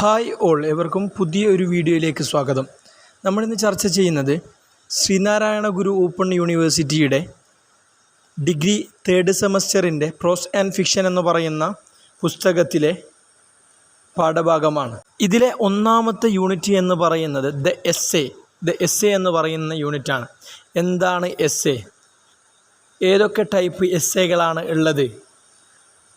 Hi all, എവർക്കും പുതിയ ഒരു വീഡിയോയിലേക്ക് സ്വാഗതം. നമ്മളിന്ന് ചർച്ച ചെയ്യുന്നത് ശ്രീനാരായണ ഗുരു ഓപ്പൺ യൂണിവേഴ്സിറ്റിയുടെ ഡിഗ്രി തേർഡ് സെമസ്റ്ററിൻ്റെ പ്രോസ് ആൻഡ് ഫിക്ഷൻ എന്ന് പറയുന്ന പുസ്തകത്തിലെ പാഠഭാഗമാണ്. ഇതിലെ ഒന്നാമത്തെ യൂണിറ്റ് എന്ന് പറയുന്നത് ദ എസ്സേ എന്ന് പറയുന്ന യൂണിറ്റാണ്. എന്താണ് എസ്സേ, ഏതൊക്കെ ടൈപ്പ് എസ്സേകളാണ് ഉള്ളത്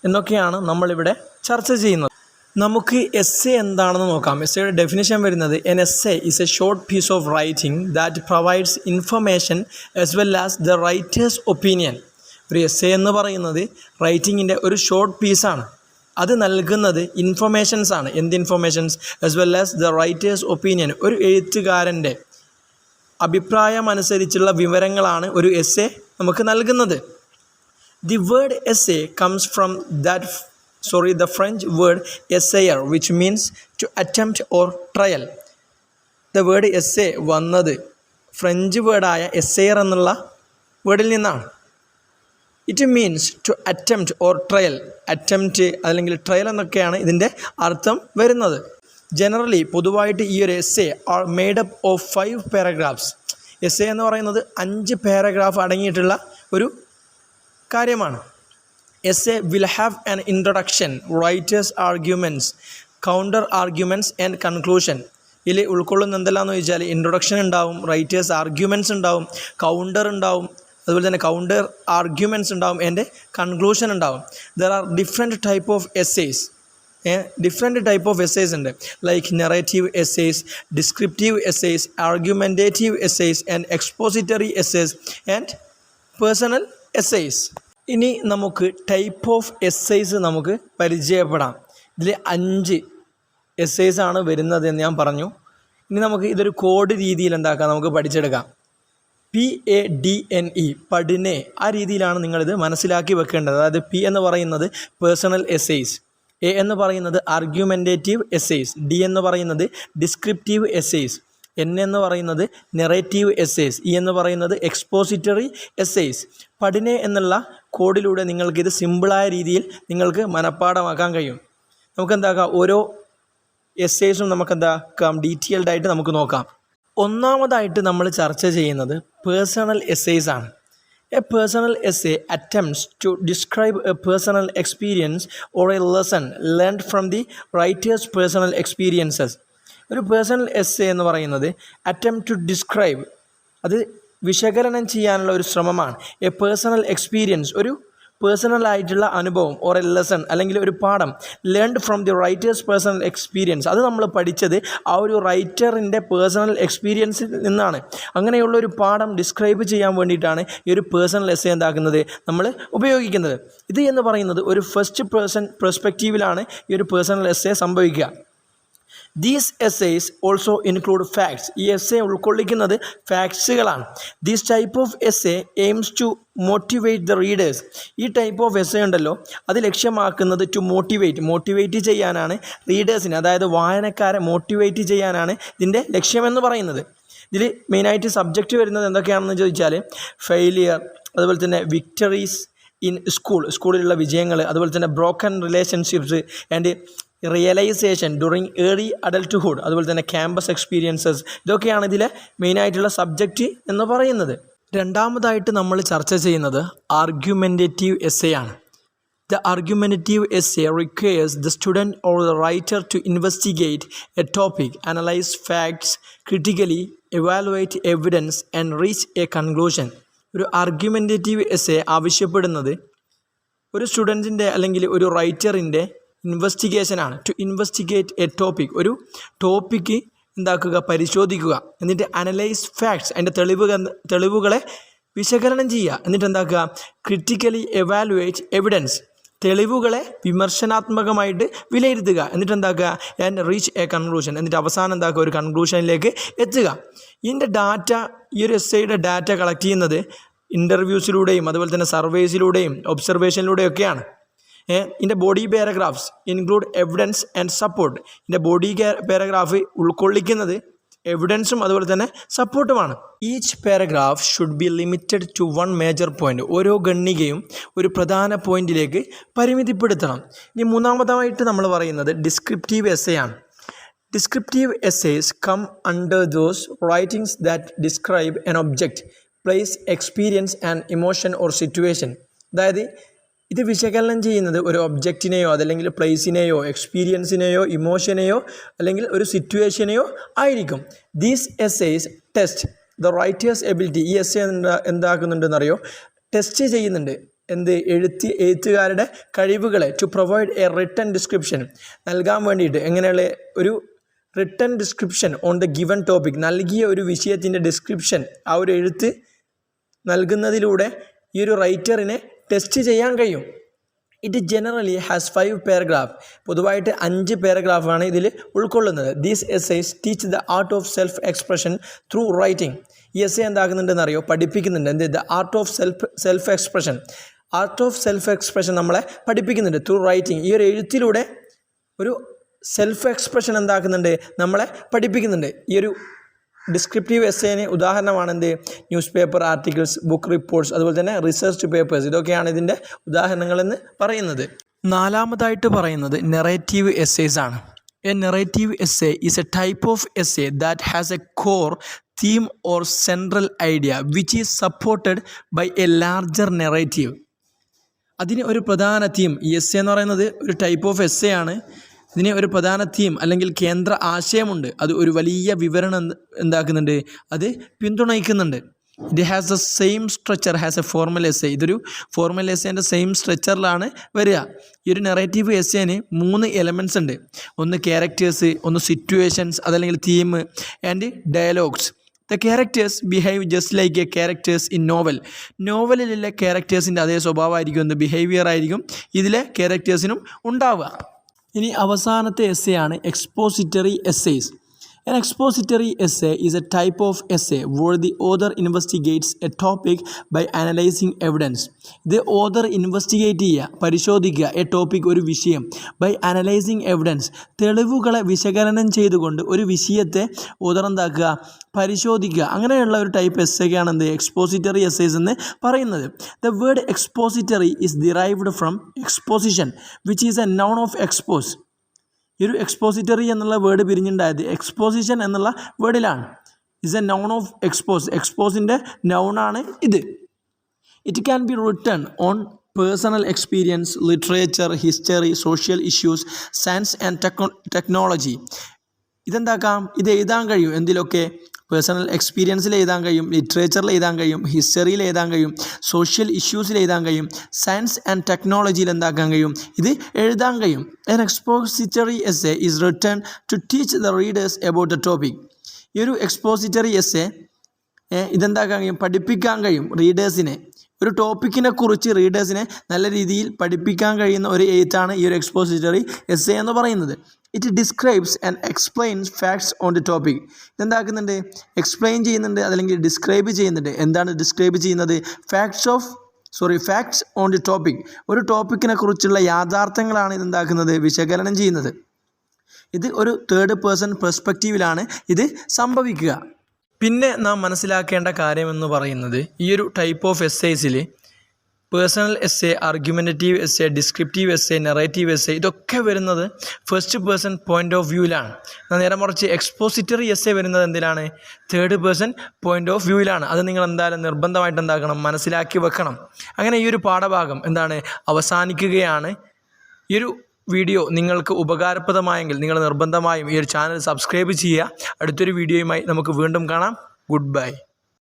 എന്നൊക്കെയാണ് നമ്മളിവിടെ ചർച്ച ചെയ്യുന്നത്. നമുക്ക് എസ്സേ എന്താണെന്ന് നോക്കാം. എസ്സേയുടെ ഡെഫിനിഷൻ വരുന്നത് an essay is a short piece of writing that provides information as well as the writer's opinion. ഒരു എസ്സേ എന്ന് പറയുന്നത് റൈറ്റിങ്ങിൻ്റെ ഒരു ഷോർട്ട് പീസാണ്. അത് നൽകുന്നത് ഇൻഫർമേഷൻസ് ആണ്. എന്ത് informations? As well as the writer's opinion. ഒരു എഴുത്തുകാരൻ്റെ അഭിപ്രായം അനുസരിച്ചുള്ള വിവരങ്ങളാണ് ഒരു എസ്സേ നമുക്ക് നൽകുന്നത്. The word essay comes from the French word essayer, which means to attempt or trial. The word essay വന്നത് ഫ്രഞ്ച് വേർഡായ എസ്സെയർ എന്നുള്ള വേർഡിൽ നിന്നാണ്. It means to attempt or trial. Attempt അല്ലെങ്കിൽ ട്രയൽ എന്നൊക്കെയാണ് ഇതിൻ്റെ അർത്ഥം വരുന്നത്. ജനറലി പൊതുവായിട്ട് ഈ ഒരു essay are made up of 5 paragraphs. Essay എന്ന് പറയുന്നത് 5 പാരഗ്രാഫ് അടങ്ങിയിട്ടുള്ള ഒരു കാര്യമാണ്. Essay will have an introduction, writer's arguments, counter arguments and conclusion. ഇതിൽ ഉൾക്കൊള്ളുന്ന എന്തെല്ലാമെന്ന് ചോദിച്ചാൽ ഇൻട്രൊഡക്ഷൻ ഉണ്ടാവും, റൈറ്റേഴ്സ് ആർഗ്യുമെൻറ്റ്സ് ഉണ്ടാവും, കൗണ്ടർ ഉണ്ടാവും, അതുപോലെ തന്നെ കൗണ്ടർ ആർഗ്യുമെൻറ്റ്സ് ഉണ്ടാവും, ആൻഡ് കൺക്ലൂഷൻ ഉണ്ടാവും. There are different type of essays. ഉണ്ട്. Like narrative essays, descriptive essays, argumentative essays and expository essays and personal essays. ഇനി നമുക്ക് ടൈപ്പ് ഓഫ് എസ്സേസ് നമുക്ക് പരിചയപ്പെടാം. ഇതിൽ 5 എസ്സേസ് ആണ് വരുന്നത് എന്ന് ഞാൻ പറഞ്ഞു. ഇനി നമുക്ക് ഇതൊരു കോഡ് രീതിയിൽ എന്താക്കാം, നമുക്ക് പഠിച്ചെടുക്കാം. PADNE, പഠിനെ. ആ രീതിയിലാണ് നിങ്ങളിത് മനസ്സിലാക്കി വെക്കേണ്ടത്. അതായത് പി എന്ന് പറയുന്നത് പേഴ്സണൽ എസ്സേസ്, എ എന്ന് പറയുന്നത് ആർഗ്യുമെൻറ്റേറ്റീവ് എസ്സേസ്, ഡി എന്ന് പറയുന്നത് ഡിസ്ക്രിപ്റ്റീവ് എസ്സേസ്, എൻ എന്ന് പറയുന്നത് നെറേറ്റീവ് എസ്സേസ്, ഇ എന്ന് പറയുന്നത് എക്സ്പോസിറ്ററി എസ്സേസ്. പഠിനെ എന്നുള്ള കോഡിലൂടെ നിങ്ങൾക്കിത് സിമ്പിളായ രീതിയിൽ നിങ്ങൾക്ക് മനഃപ്പാഠമാക്കാൻ കഴിയും. നമുക്കെന്താക്കാം, ഓരോ എസ്സേസും നമുക്കെന്താക്കാം ഡീറ്റെയിൽഡായിട്ട് നമുക്ക് നോക്കാം. ഒന്നാമതായിട്ട് നമ്മൾ ചർച്ച ചെയ്യുന്നത് പേഴ്സണൽ എസ്സേസ് ആണ്. A personal essay attempts to describe a personal experience or a lesson learned from the writer's personal experiences. ഒരു പേഴ്സണൽ എസ്സേ എന്ന് പറയുന്നത് അറ്റംപ്റ്റ് ടു ഡിസ്ക്രൈബ്, അത് വിശകലനം ചെയ്യാനുള്ള ഒരു ശ്രമമാണ്. എ പേഴ്സണൽ എക്സ്പീരിയൻസ്, ഒരു പേഴ്സണൽ ആയിട്ടുള്ള അനുഭവം, ഓർ എ ലെസൺ അല്ലെങ്കിൽ ഒരു പാഠം, learned from the writer's personal experience. അത് നമ്മൾ പഠിച്ചത് ആ ഒരു റൈറ്ററിൻ്റെ പേഴ്സണൽ എക്സ്പീരിയൻസിൽ നിന്നാണ്. അങ്ങനെയുള്ള ഒരു പാഠം ഡിസ്ക്രൈബ് ചെയ്യാൻ വേണ്ടിയിട്ടാണ് ഈ ഒരു പേഴ്സണൽ എസ്സേ എന്താക്കുന്നത്, നമ്മൾ ഉപയോഗിക്കുന്നത്. ഇത് എന്ന് പറയുന്നത് ഒരു ഫസ്റ്റ് പേഴ്സൺ പെർസ്പെക്റ്റീവിലാണ് ഈ ഒരു പേഴ്സണൽ എസ്സേ സംഭവിക്കുക. These essays also include facts. ഈ എസ്സേ ഉൾക്കൊള്ളിക്കുന്നത് ഫാക്ട്സുകളാണ്. These type of essay aims to motivate the readers. ഈ ടൈപ്പ് ഓഫ് എസ്സേ ഉണ്ടല്ലോ, അത് ലക്ഷ്യമാക്കുന്നത് ടു മോട്ടിവേറ്റ് ചെയ്യാനാണ് റീഡേഴ്സിനെ, അതായത് വായനക്കാരെ മോട്ടിവേറ്റ് ചെയ്യാനാണ് ഇതിൻ്റെ ലക്ഷ്യമെന്ന് പറയുന്നത്. ഇതിൽ മെയിനായിട്ട് സബ്ജക്റ്റ് വരുന്നത് എന്തൊക്കെയാണെന്ന് ചോദിച്ചാൽ ഫെയിലിയർ, അതുപോലെ തന്നെ വിക്ടറീസ് ഇൻ സ്കൂളിലുള്ള വിജയങ്ങൾ, അതുപോലെ തന്നെ broken relationships and realization during early adulthood, അതുപോലെ തന്നെ ക്യാമ്പസ് എക്സ്പീരിയൻസസ്. ഇതൊക്കെയാണ് ഇതിലെ മെയിനായിട്ടുള്ള സബ്ജക്റ്റ് എന്ന് പറയുന്നത്. രണ്ടാമതായിട്ട് നമ്മൾ ചർച്ച ചെയ്യുന്നത് ആർഗ്യുമെൻറ്റേറ്റീവ് എസ്സേ ആണ്. The argumentative essay requires the student or the writer to investigate a topic, analyse facts, critically evaluate evidence and reach a conclusion. ഒരു ആർഗ്യുമെൻറ്റേറ്റീവ് എസ്സേ ആവശ്യപ്പെടുന്നത് ഒരു സ്റ്റുഡൻറ്റിൻ്റെ അല്ലെങ്കിൽ ഒരു റൈറ്ററിൻ്റെ ഇൻവെസ്റ്റിഗേഷനാണ്. ടു ഇൻവെസ്റ്റിഗേറ്റ് എ ടോപ്പിക്, ഒരു ടോപ്പിക്ക് എന്താക്കുക, പരിശോധിക്കുക. എന്നിട്ട് അനലൈസ് ഫാക്ട്സ്, അതിൻ്റെ തെളിവുകളെ വിശകലനം ചെയ്യുക. എന്നിട്ട് എന്താക്കുക, ക്രിട്ടിക്കലി എവാലുവേറ്റ് എവിഡൻസ്, തെളിവുകളെ വിമർശനാത്മകമായിട്ട് വിലയിരുത്തുക. എന്നിട്ട് എന്താക്കുക, ആൻഡ് റീച്ച് എ കൺക്ലൂഷൻ, എന്നിട്ട് അവസാനം എന്താക്കുക, ഒരു കൺക്ലൂഷനിലേക്ക് എത്തുക. ഇതിൻ്റെ ഈ ഒരു എസ്സേയുടെ ഡാറ്റ കളക്ട് ചെയ്യുന്നത് ഇൻ്റർവ്യൂസിലൂടെയും അതുപോലെ തന്നെ സർവേസിലൂടെയും ഒബ്സർവേഷനിലൂടെയൊക്കെയാണ്. ഇതിൻ്റെ body paragraphs include evidence and support. ഇതിൻ്റെ ബോഡി പാരഗ്രാഫ് ഉൾക്കൊള്ളിക്കുന്നത് എവിഡൻസും അതുപോലെ തന്നെ സപ്പോർട്ടുമാണ്. Each paragraph should be limited to 1 major point. ഓരോ ഖണ്ഡികയും ഒരു പ്രധാന പോയിന്റിലേക്ക് പരിമിതിപ്പെടുത്തണം. ഇനി മൂന്നാമതായിട്ട് നമ്മൾ പറയുന്നത് ഡിസ്ക്രിപ്റ്റീവ് എസ്സേ ആണ്. Descriptive essays come under those writings that describe an object, place, experience, an emotion or situation. അതായത് ഇത് വിശകലനം ചെയ്യുന്നത് ഒരു ഒബ്ജക്റ്റിനെയോ അതല്ലെങ്കിൽ പ്ലേസിനെയോ എക്സ്പീരിയൻസിനെയോ ഇമോഷനെയോ അല്ലെങ്കിൽ ഒരു സിറ്റുവേഷനെയോ ആയിരിക്കും. These essays test the writer's ability. ഈ എസ്സേ എന്താക്കുന്നുണ്ടെന്നറിയോ? ടെസ്റ്റ് ചെയ്യുന്നുണ്ട് എഴുത്തുകാരുടെ കഴിവുകളെ. To provide a written description, നൽകാൻ വേണ്ടിയിട്ട് എങ്ങനെയുള്ള ഒരു written description on the given topic, നൽകിയ ഒരു വിഷയത്തിൻ്റെ ഡിസ്ക്രിപ്ഷൻ ആ ഒരു എഴുത്ത് നൽകുന്നതിലൂടെ ഈ ഒരു റൈറ്ററിനെ ടെസ്റ്റ് ചെയ്യാൻ കഴിയും. It generally has 5 paragraph. പൊതുവായിട്ട് 5 പാരഗ്രാഫാണ് ഇതിൽ ഉൾക്കൊള്ളുന്നത്. These essays teach the art of self expression through writing. ഈ എസ്സേ എന്താക്കുന്നുണ്ടെന്നറിയോ? പഠിപ്പിക്കുന്നുണ്ട്. The art of self expression. Art of self expression നമ്മളെ പഠിപ്പിക്കുന്നുണ്ട് ത്രൂ റൈറ്റിംഗ്. ഈ ഒരു എഴുത്തിലൂടെ ഒരു സെൽഫ് എക്സ്പ്രഷൻ എന്താക്കുന്നുണ്ട്? നമ്മളെ പഠിപ്പിക്കുന്നുണ്ട്. ഈ ഒരു ഡിസ്ക്രിപ്റ്റീവ് എസ്സേന് ഉദാഹരണമാണ് news paper articles, book reports, അതുപോലെ തന്നെ റിസർച്ച് പേപ്പേഴ്സ്. ഇതൊക്കെയാണ് ഇതിൻ്റെ ഉദാഹരണങ്ങളെന്ന് പറയുന്നത്. നാലാമതായിട്ട് പറയുന്നത് നെറേറ്റീവ് എസ്സേസ് ആണ്. A narrative essay is a type of essay that has a core theme or central idea which is supported by a larger narrative. അതിന് ഒരു പ്രധാന തീം. ഈ എസ്സേ എന്ന് പറയുന്നത് ഒരു ടൈപ്പ് ഓഫ് എസ്സേ ആണ്. ഇതിന് ഒരു പ്രധാന തീം അല്ലെങ്കിൽ കേന്ദ്ര ആശയമുണ്ട്. അത് ഒരു വലിയ വിവരണം എന്താക്കുന്നുണ്ട്? അത് പിന്തുണയ്ക്കുന്നുണ്ട്. It has the same structure has a formal essay. ഇതൊരു ഫോർമൽ എസ്സേൻ്റെ സെയിം സ്ട്രക്ചറിലാണ് വരിക. ഈ ഒരു നെറേറ്റീവ് എസ്സേന് 3 എലമെൻറ്റ്സ് ഉണ്ട്. ഒന്ന് ക്യാരക്ടേഴ്സ്, ഒന്ന് സിറ്റുവേഷൻസ്, അതല്ലെങ്കിൽ theme and dialogues. The characters behave just like A characters in novel. നോവലിലെ ക്യാരക്ടേഴ്സിൻ്റെ അതേ സ്വഭാവമായിരിക്കും, ബിഹേവിയർ ആയിരിക്കും ഇതിലെ ക്യാരക്ടേഴ്സിനും ഉണ്ടാവുക. ഇനി അവസാനത്തെ എസ്സേ ആണ് expository essays. An expository essay is a type of essay where the author investigates a topic by analyzing evidence. The author investigate ചെയ്യുക, പരിശോധിക്കുക, എ ടോപ്പിക് ഒരു വിഷയം, ബൈ അനലൈസിങ് എവിഡൻസ്, തെളിവുകളെ വിശകലനം ചെയ്തുകൊണ്ട് ഒരു വിഷയത്തെ ഓതർ എന്താക്കുക? പരിശോധിക്കുക. അങ്ങനെയുള്ള ഒരു ടൈപ്പ് എസ്സേക്കാണ് എക്സ്പോസിറ്ററി എസ്സേസ് എന്ന് പറയുന്നത്. The word expository is derived from exposition which is a noun of expose. ഈ ഒരു എക്സ്പോസിറ്ററി എന്നുള്ള വേർഡ് പിരിഞ്ഞുണ്ടായത് എക്സ്പോസിഷൻ എന്നുള്ള വേർഡിലാണ്. Is a noun of expose. എക്സ്പോസിൻ്റെ നൗണാണ് ഇത്. It can be written on personal experience, literature, history, social issues, science and technology. ഇതെന്താക്കാം? ഇത് എഴുതാൻ കഴിയും എന്തിലൊക്കെ? പേഴ്സണൽ എക്സ്പീരിയൻസിൽ എഴുതാൻ കഴിയും, ലിറ്ററേച്ചറിൽ എഴുതാൻ കഴിയും, ഹിസ്റ്ററിയിൽ എഴുതാൻ കഴിയും, സോഷ്യൽ ഇഷ്യൂസിൽ എഴുതാൻ കഴിയും, സയൻസ് ആൻഡ് ടെക്നോളജിയിൽ എന്താക്കാൻ കഴിയും? ഇത് എഴുതാൻ കഴിയും. An expository essay is written to teach the readers about the topic. ഈ ഒരു എക്സ്പോസിറ്ററി എസ്സേ ഇതെന്താക്കാൻ കഴിയും? പഠിപ്പിക്കാൻ കഴിയും റീഡേഴ്സിനെ. ഒരു ടോപ്പിക്കിനെ കുറിച്ച് റീഡേഴ്സിനെ നല്ല രീതിയിൽ പഠിപ്പിക്കാൻ കഴിയുന്ന ഒരു എഴുത്താണ് ഈ ഒരു എക്സ്പോസിറ്ററി എസ്സേ എന്ന് പറയുന്നത്. It describes and explains facts on the topic. ഇതെന്താക്കുന്നുണ്ട്? എക്സ്പ്ലെയിൻ ചെയ്യുന്നുണ്ട്, അതല്ലെങ്കിൽ ഡിസ്ക്രൈബ് ചെയ്യുന്നുണ്ട്. എന്താണ് ഡിസ്ക്രൈബ് ചെയ്യുന്നത്? Facts on the topic. ഒരു ടോപ്പിക്കിനെ കുറിച്ചുള്ള യാഥാർത്ഥ്യങ്ങളാണ് ഇതെന്താക്കുന്നത്? വിശകലനം ചെയ്യുന്നത്. ഇത് ഒരു തേർഡ് പേഴ്സൺ പെർസ്പെക്റ്റീവിലാണ് ഇത് സംഭവിക്കുക. പിന്നെ നാം മനസ്സിലാക്കേണ്ട കാര്യമെന്ന് പറയുന്നത് ഈ ഒരു ടൈപ്പ് ഓഫ് എസ്സേസിൽ personal essay, argumentative essay, descriptive essay, narrative essay ഇതൊക്കെ വരുന്നത് ഫസ്റ്റ് പേഴ്സൺ പോയിൻ്റ് ഓഫ് വ്യൂവിലാണ്. നേരെ മറിച്ച് എക്സ്പോസിറ്ററി എസ്സേ വരുന്നത് എന്തിലാണ്? തേർഡ് പേഴ്സൺ പോയിൻ്റ് ഓഫ് വ്യൂവിലാണ്. അത് നിങ്ങൾ എന്തായാലും നിർബന്ധമായിട്ട് എന്താക്കണം? മനസ്സിലാക്കി വെക്കണം. അങ്ങനെ ഈ ഒരു പാഠഭാഗം അവസാനിക്കുകയാണ്. ഈ ഒരു വീഡിയോ നിങ്ങൾക്ക് ഉപകാരപ്രദമായെങ്കിൽ നിങ്ങൾ നിർബന്ധമായും ഈ ഒരു ചാനൽ സബ്സ്ക്രൈബ് ചെയ്യുക. അടുത്തൊരു വീഡിയോയുമായി നമുക്ക് വീണ്ടും കാണാം. Good bye.